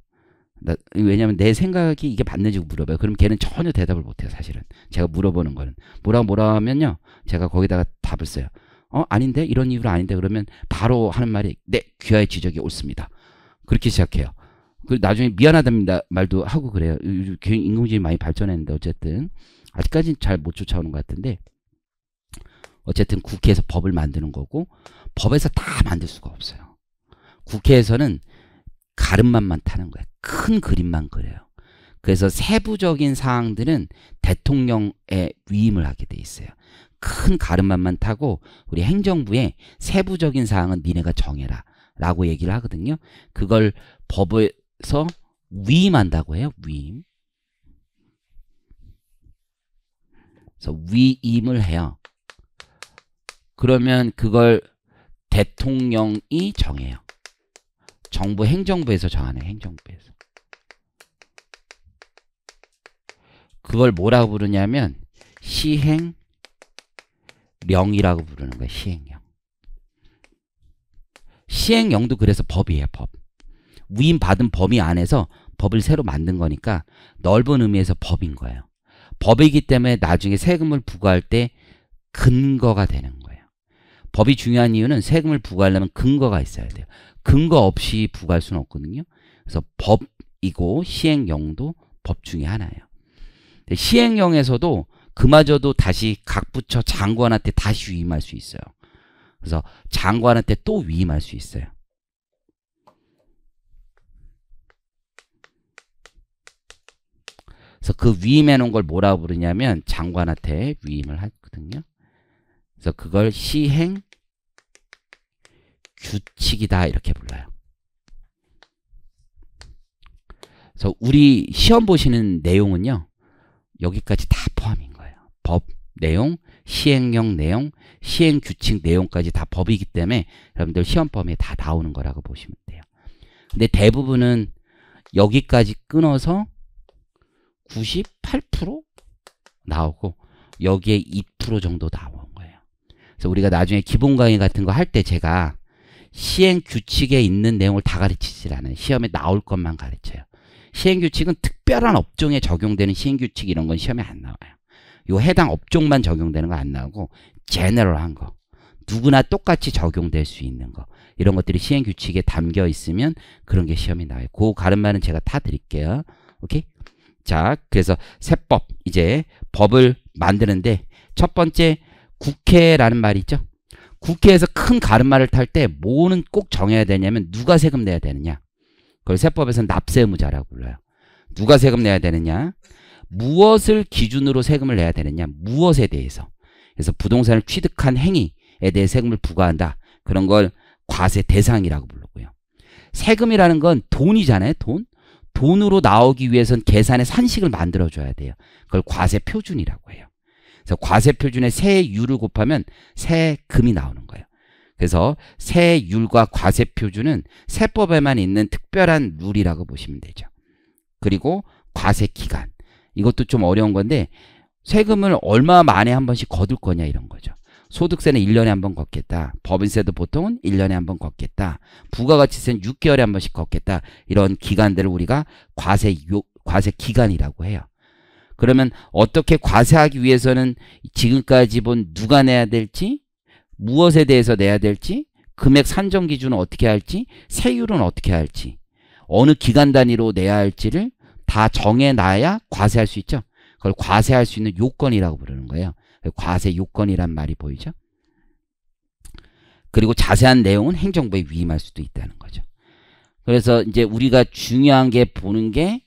Speaker 1: 왜냐면 내 생각이 이게 맞는지 물어봐요. 그럼 걔는 전혀 대답을 못해요. 사실은 제가 물어보는 거는 뭐라 하면요, 제가 거기다가 답을 써요. 아닌데, 이런 이유로 아닌데, 그러면 바로 하는 말이 네, 귀하의 지적이 옳습니다. 그렇게 시작해요. 그리고 나중에 미안하답니다 말도 하고 그래요. 요즘 인공지능이 많이 발전했는데 어쨌든 아직까지는 잘 못 쫓아오는 것 같은데, 어쨌든 국회에서 법을 만드는 거고, 법에서 다 만들 수가 없어요. 국회에서는 가름만만 타는 거예요. 큰 그림만 그려요. 그래서 세부적인 사항들은 대통령의 위임을 하게 돼 있어요. 큰 가름만만 타고 우리 행정부의 세부적인 사항은 니네가 정해라 라고 얘기를 하거든요. 그걸 법에서 위임한다고 해요. 위임. 그래서 위임을 해요. 그러면 그걸 대통령이 정해요. 정부 행정부에서 정하는, 행정부에서. 그걸 뭐라고 부르냐면 시행령이라고 부르는 거예요. 시행령. 시행령도 그래서 법이에요. 법. 위임받은 범위 안에서 법을 새로 만든 거니까 넓은 의미에서 법인 거예요. 법이기 때문에 나중에 세금을 부과할 때 근거가 되는 거예요. 법이 중요한 이유는 세금을 부과하려면 근거가 있어야 돼요. 근거 없이 부과할 수는 없거든요. 그래서 법이고 시행령도 법 중에 하나예요. 시행령에서도 그마저도 다시 각 부처 장관한테 다시 위임할 수 있어요. 그래서 장관한테 또 위임할 수 있어요. 그래서 그 위임해 놓은 걸 뭐라고 부르냐면 장관한테 위임을 하거든요. 그래서 그걸 시행규칙이라고 규칙이다 이렇게 불러요. 그래서 우리 시험 보시는 내용은요. 여기까지 다 포함인 거예요. 법 내용, 시행령 내용, 시행규칙 내용까지 다 법이기 때문에 여러분들 시험 범위에 다 나오는 거라고 보시면 돼요. 근데 대부분은 여기까지 끊어서 98% 나오고 여기에 2% 정도 나오는 거예요. 그래서 우리가 나중에 기본 강의 같은 거 할 때 제가 시행규칙에 있는 내용을 다 가르치질 않아요. 시험에 나올 것만 가르쳐요. 시행규칙은 특별한 업종에 적용되는 시행규칙 이런 건 시험에 안 나와요. 요 해당 업종만 적용되는 거 안 나오고 제너럴한 거, 누구나 똑같이 적용될 수 있는 거 이런 것들이 시행규칙에 담겨 있으면 그런 게 시험에 나와요. 그 가름말은 제가 다 드릴게요. 오케이? 자, 그래서 세법, 이제 법을 만드는데 첫 번째 국회라는 말이 있죠. 국회에서 큰 가름말을 탈 때 뭐는 꼭 정해야 되냐면 누가 세금 내야 되느냐. 그걸 세법에서는 납세 의무자라고 불러요. 누가 세금 내야 되느냐. 무엇을 기준으로 세금을 내야 되느냐. 무엇에 대해서. 그래서 부동산을 취득한 행위에 대해 세금을 부과한다. 그런 걸 과세 대상이라고 부르고요. 세금이라는 건 돈이잖아요. 돈. 돈으로 나오기 위해선 계산의 산식을 만들어줘야 돼요. 그걸 과세 표준이라고 해요. 그래서 과세 표준에 세율을 곱하면 세금이 나오는 거예요. 그래서 세율과 과세 표준은 세법에만 있는 특별한 룰이라고 보시면 되죠. 그리고 과세 기간. 이것도 좀 어려운 건데 세금을 얼마 만에 한 번씩 거둘 거냐 이런 거죠. 소득세는 1년에 한 번 걷겠다. 법인세도 보통은 1년에 한 번 걷겠다. 부가가치세는 6개월에 한 번씩 걷겠다. 이런 기간들을 우리가 과세 기간이라고 해요. 그러면 어떻게 과세하기 위해서는 지금까지 본 누가 내야 될지, 무엇에 대해서 내야 될지, 금액 산정 기준은 어떻게 할지, 세율은 어떻게 할지, 어느 기간 단위로 내야 할지를 다 정해놔야 과세할 수 있죠. 그걸 과세할 수 있는 요건이라고 부르는 거예요. 과세 요건이란 말이 보이죠. 그리고 자세한 내용은 행정부에 위임할 수도 있다는 거죠. 그래서 이제 우리가 중요한 게 보는 게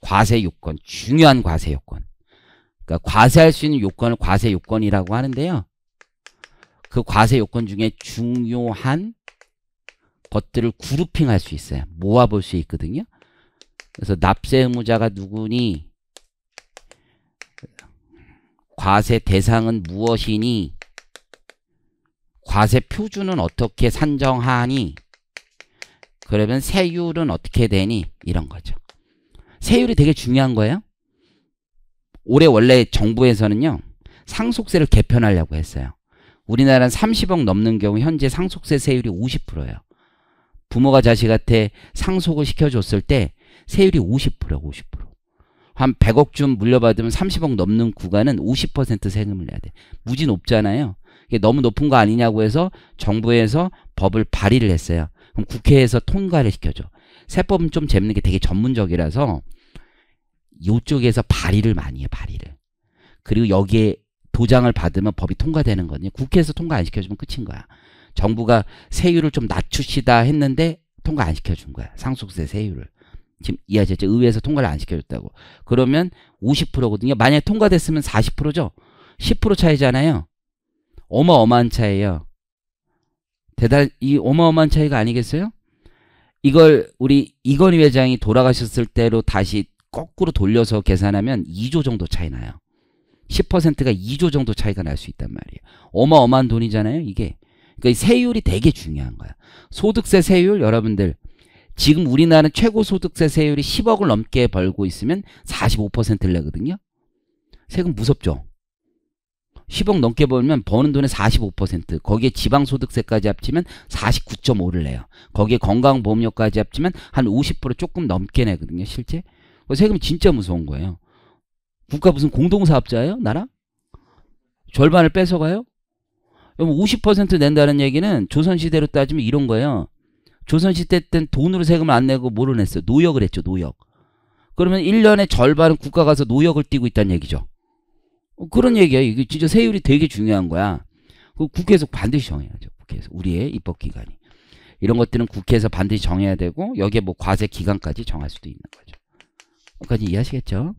Speaker 1: 과세 요건, 중요한 과세 요건. 그러니까 과세할 수 있는 요건을 과세 요건이라고 하는데요. 그 과세 요건 중에 중요한 것들을 그룹핑할 수 있어요. 모아볼 수 있거든요. 그래서 납세 의무자가 누구니? 과세 대상은 무엇이니? 과세 표준은 어떻게 산정하니? 그러면 세율은 어떻게 되니? 이런 거죠. 세율이 되게 중요한 거예요. 올해 원래 정부에서는요. 상속세를 개편하려고 했어요. 우리나라는 30억 넘는 경우 현재 상속세 세율이 50%예요. 부모가 자식한테 상속을 시켜줬을 때 세율이 50%예요. 50%. 한 100억 좀 물려받으면 30억 넘는 구간은 50% 세금을 내야 돼. 무지 높잖아요. 이게 너무 높은 거 아니냐고 해서 정부에서 법을 발의를 했어요. 그럼 국회에서 통과를 시켜줘. 세법은 좀 재밌는 게 되게 전문적이라서 이쪽에서 발의를 많이 해. 발의를. 그리고 여기에 도장을 받으면 법이 통과되는 거거든요. 국회에서 통과 안 시켜주면 끝인 거야. 정부가 세율을 좀 낮추시다 했는데 통과 안 시켜준 거야. 상속세 세율을. 지금 이해하셨죠? 의회에서 통과를 안 시켜줬다고. 그러면 50%거든요. 만약에 통과됐으면 40%죠? 10% 차이잖아요. 어마어마한 차이예요. 이 어마어마한 차이가 아니겠어요? 이걸 우리 이건희 회장이 돌아가셨을 때로 다시 거꾸로 돌려서 계산하면 2조 정도 차이 나요. 10%가 2조 정도 차이가 날 수 있단 말이에요. 어마어마한 돈이잖아요, 이게. 그러니까 이 세율이 되게 중요한 거야. 소득세 세율 여러분들 지금 우리나라는 최고 소득세 세율이 10억을 넘게 벌고 있으면 45%를 내거든요. 세금 무섭죠? 10억 넘게 벌면 버는 돈의 45%, 거기에 지방소득세까지 합치면 49.5를 내요. 거기에 건강보험료까지 합치면 한 50% 조금 넘게 내거든요, 실제. 세금이 진짜 무서운 거예요. 국가 무슨 공동사업자예요, 나라? 절반을 뺏어가요? 50% 낸다는 얘기는 조선시대로 따지면 이런 거예요. 조선시대 때는 돈으로 세금을 안 내고 뭐로 냈어요? 노역을 했죠, 노역. 그러면 1년에 절반은 국가 가서 노역을 띄고 있다는 얘기죠. 그런 얘기야. 이게 진짜 세율이 되게 중요한 거야. 국회에서 반드시 정해야죠. 국회에서. 우리의 입법기관이. 이런 것들은 국회에서 반드시 정해야 되고 여기에 뭐 과세 기간까지 정할 수도 있는 거죠. 여기까지 이해하시겠죠?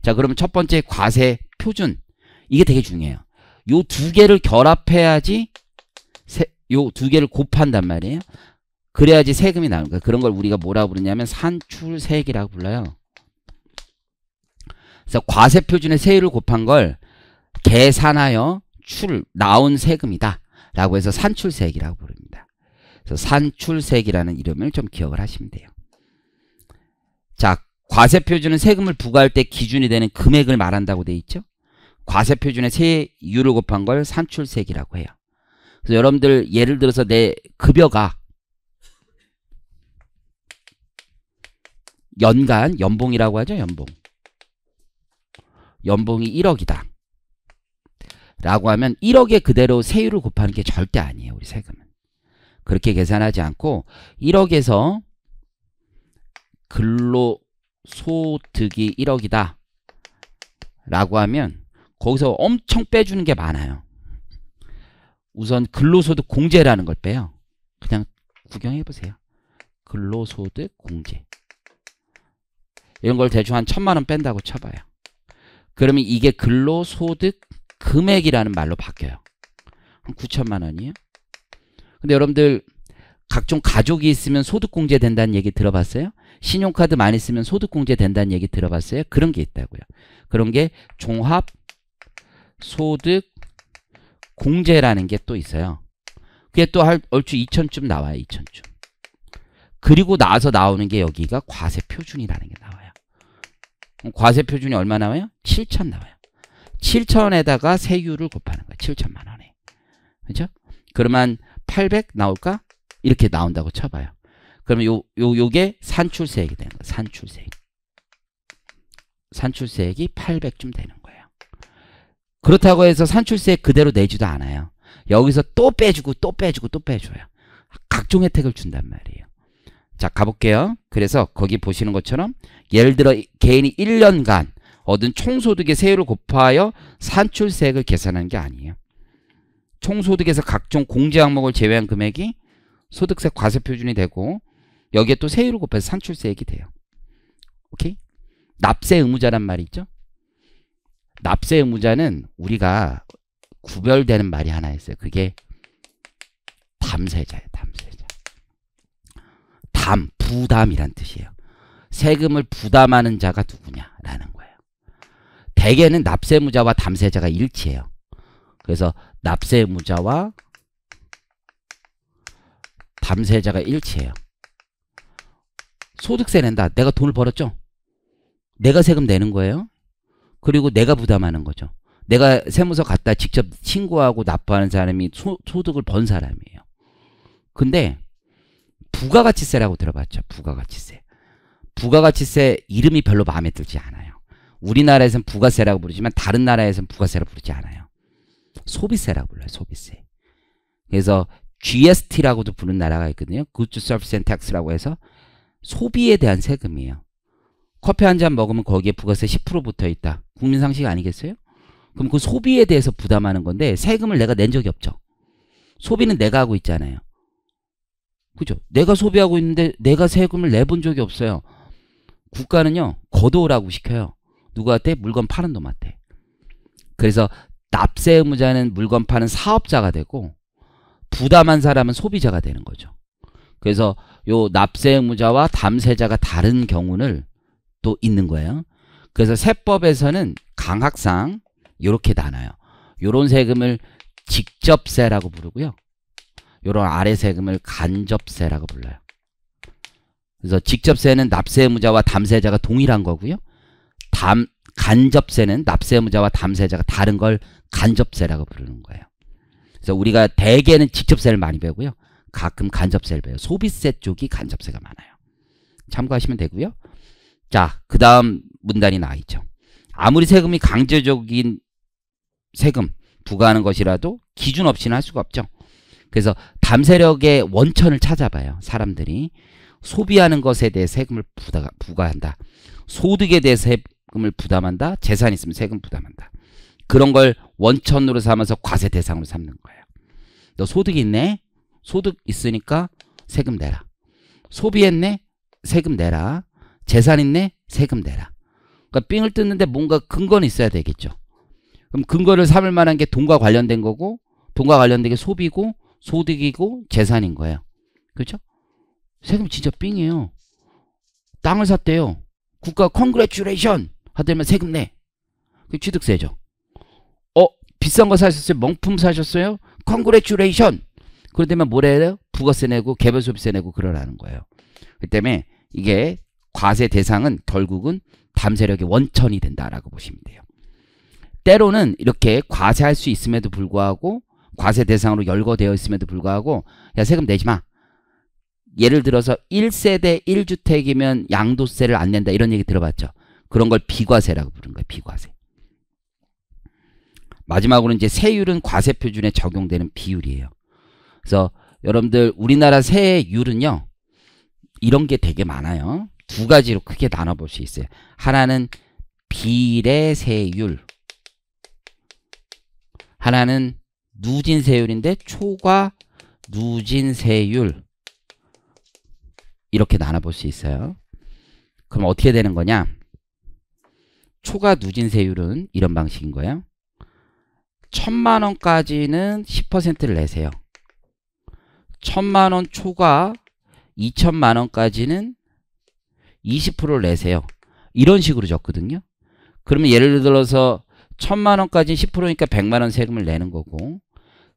Speaker 1: 자, 그러면 첫 번째 과세 표준. 이게 되게 중요해요. 요 두 개를 결합해야지 요 두 개를 곱한단 말이에요. 그래야지 세금이 나오는 거예요. 그런 걸 우리가 뭐라고 부르냐면 산출세액이라고 불러요. 그래서 과세표준의 세율을 곱한 걸 계산하여 나온 세금이다 라고 해서 산출세액이라고 부릅니다. 그래서 산출세액이라는 이름을 좀 기억을 하시면 돼요. 자, 과세표준은 세금을 부과할 때 기준이 되는 금액을 말한다고 돼 있죠. 과세표준의 세율을 곱한 걸 산출세액이라고 해요. 그래서 여러분들 예를 들어서 내 급여가 연봉이라고 하죠. 연봉이 1억이다 라고 하면 1억에 그대로 세율을 곱하는 게 절대 아니에요. 우리 세금은 그렇게 계산하지 않고 1억에서 근로소득이 1억이다 라고 하면 거기서 엄청 빼주는 게 많아요. 우선 근로소득 공제라는 걸 빼요. 그냥 구경해 보세요. 근로소득 공제 이런 걸 대충 한 1000만 원 뺀다고 쳐봐요. 그러면 이게 근로소득 금액이라는 말로 바뀌어요. 한 9천만 원이에요. 근데 여러분들 각종 가족이 있으면 소득공제 된다는 얘기 들어봤어요? 신용카드 많이 쓰면 소득공제 된다는 얘기 들어봤어요? 그런 게 있다고요. 그런 게 종합소득공제라는 게 또 있어요. 그게 또 얼추 2천쯤 나와요. 2천쯤. 그리고 나서 나오는 게 여기가 과세표준이라는 게 나와요. 과세표준이 얼마 나와요? 7천 나와요. 7천에다가 세율을 곱하는 거예요. 7천만 원에. 그죠? 그러면 800 나올까? 이렇게 나온다고 쳐봐요. 그러면 요게 산출세액이 되는 거예요. 산출세액이 800쯤 되는 거예요. 그렇다고 해서 산출세액 그대로 내지도 않아요. 여기서 또 빼주고 또 빼주고 또 빼줘요. 각종 혜택을 준단 말이에요. 자, 가볼게요. 그래서 거기 보시는 것처럼 예를 들어 개인이 1년간 얻은 총소득의 세율을 곱하여 산출세액을 계산하는 게 아니에요. 총소득에서 각종 공제 항목을 제외한 금액이 소득세 과세표준이 되고 여기에 또 세율을 곱해서 산출세액이 돼요. 오케이? 납세 의무자란 말이 있죠? 납세 의무자는 우리가 구별되는 말이 하나 있어요. 그게 담세자예요. 부담이란 뜻이에요. 세금을 부담하는 자가 누구냐라는 거예요. 대개는 납세 의무자와 담세자가 일치해요. 그래서 납세 의무자와 담세자가 일치해요. 소득세 낸다. 내가 돈을 벌었죠? 내가 세금 내는 거예요. 그리고 내가 부담하는 거죠. 내가 세무서 갔다 직접 신고하고 납부하는 사람이 소득을 번 사람이에요. 근데 부가가치세라고 들어봤죠? 부가가치세 이름이 별로 마음에 들지 않아요. 우리나라에서는 부가세라고 부르지만 다른 나라에서는 부가세라고 부르지 않아요. 소비세라고 불러요. 소비세. 그래서 GST라고도 부르는 나라가 있거든요. Goods, Services and Tax라고 해서 소비에 대한 세금이에요. 커피 한 잔 먹으면 거기에 부가세 10% 붙어 있다. 국민상식 아니겠어요? 그럼 그 소비에 대해서 부담하는 건데 세금을 내가 낸 적이 없죠. 소비는 내가 하고 있잖아요. 그죠? 내가 소비하고 있는데 내가 세금을 내본 적이 없어요. 국가는요, 거둬오라고 시켜요. 누구한테? 물건 파는 놈한테. 그래서 납세 의무자는 물건 파는 사업자가 되고 부담한 사람은 소비자가 되는 거죠. 그래서 요 납세 의무자와 담세자가 다른 경우는 또 있는 거예요. 그래서 세법에서는 강학상 이렇게 나눠요. 요런 세금을 직접세라고 부르고요. 요런 아래 세금을 간접세라고 불러요. 그래서 직접세는 납세 의무자와 담세자가 동일한 거고요. 간접세는 납세 의무자와 담세자가 다른 걸 간접세라고 부르는 거예요. 그래서 우리가 대개는 직접세를 많이 배우고요. 가끔 간접세를 배워요. 소비세 쪽이 간접세가 많아요. 참고하시면 되고요. 자, 그 다음 문단이 나와 있죠. 아무리 세금이 강제적인 세금 부과하는 것이라도 기준 없이는 할 수가 없죠. 그래서 담세력의 원천을 찾아봐요. 사람들이 소비하는 것에 대해 세금을 부과한다. 소득에 대해 세금을 부담한다. 재산 있으면 세금 부담한다. 그런 걸 원천으로 삼아서 과세 대상으로 삼는 거예요. 너 소득이 있네? 소득 있으니까 세금 내라. 소비했네? 세금 내라. 재산 있네? 세금 내라. 그러니까 삥을 뜯는데 뭔가 근거는 있어야 되겠죠. 그럼 근거를 삼을 만한 게 돈과 관련된 거고, 돈과 관련된 게 소비고, 소득이고 재산인 거예요. 그렇죠? 세금 진짜 삥이에요. 땅을 샀대요. 국가 컨그레츄레이션 하더면 세금 내. 그 취득세죠. 비싼 거 사셨어요? 명품 사셨어요? 컨그레츄레이션. 그러면 뭐라 해요? 부가세 내고 개별소비세 내고 그러라는 거예요. 그 때문에 이게 과세 대상은 결국은 담세력의 원천이 된다라고 보시면 돼요. 때로는 이렇게 과세할 수 있음에도 불구하고 과세 대상으로 열거되어 있음에도 불구하고 야 세금 내지 마. 예를 들어서 1세대 1주택이면 양도세를 안 낸다 이런 얘기 들어봤죠. 그런 걸 비과세라고 부르는 거예요. 비과세. 마지막으로 이제 세율은 과세 표준에 적용되는 비율이에요. 그래서 여러분들 우리나라 세율은요. 이런 게 되게 많아요. 두 가지로 크게 나눠볼 수 있어요. 하나는 비례세율. 하나는 누진세율인데 초과 누진세율. 이렇게 나눠볼 수 있어요. 그럼 어떻게 되는 거냐? 초과 누진세율은 이런 방식인 거예요. 1000만 원까지는 10%를 내세요. 1000만 원 초과 2000만 원까지는 20%를 내세요. 이런 식으로 적거든요. 그러면 예를 들어서 1000만 원까지는 10%니까 100만 원 세금을 내는 거고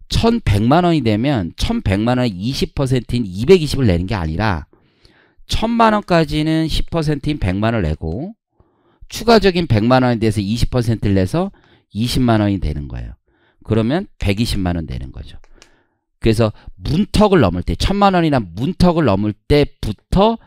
Speaker 1: 1100만 원이 되면 1100만 원의 20%인 220을 내는 게 아니라 1000만 원까지는 10%인 100만 원을 내고 추가적인 100만 원에 대해서 20%를 내서 20만 원이 되는 거예요. 그러면 120만 원 되는 거죠. 그래서 문턱을 넘을 때 1000만 원이나 문턱을 넘을 때부터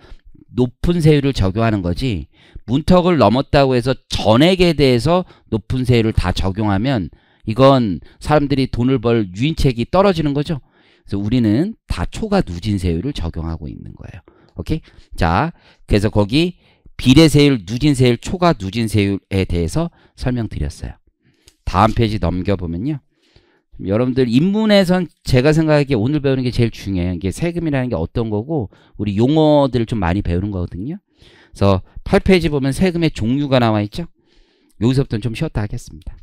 Speaker 1: 높은 세율을 적용하는 거지 문턱을 넘었다고 해서 전액에 대해서 높은 세율을 다 적용하면 이건 사람들이 돈을 벌 유인책이 떨어지는 거죠. 그래서 우리는 다 초과 누진세율을 적용하고 있는 거예요. 오케이? 자, 그래서 거기 비례세율, 누진세율, 초과 누진세율에 대해서 설명드렸어요. 다음 페이지 넘겨보면요. 여러분들 인문에선 제가 생각하기에 오늘 배우는 게 제일 중요해요. 이게 세금이라는 게 어떤 거고 우리 용어들을 좀 많이 배우는 거거든요. 그래서 8페이지 보면 세금의 종류가 나와 있죠. 여기서부터는 좀 쉬었다 하겠습니다.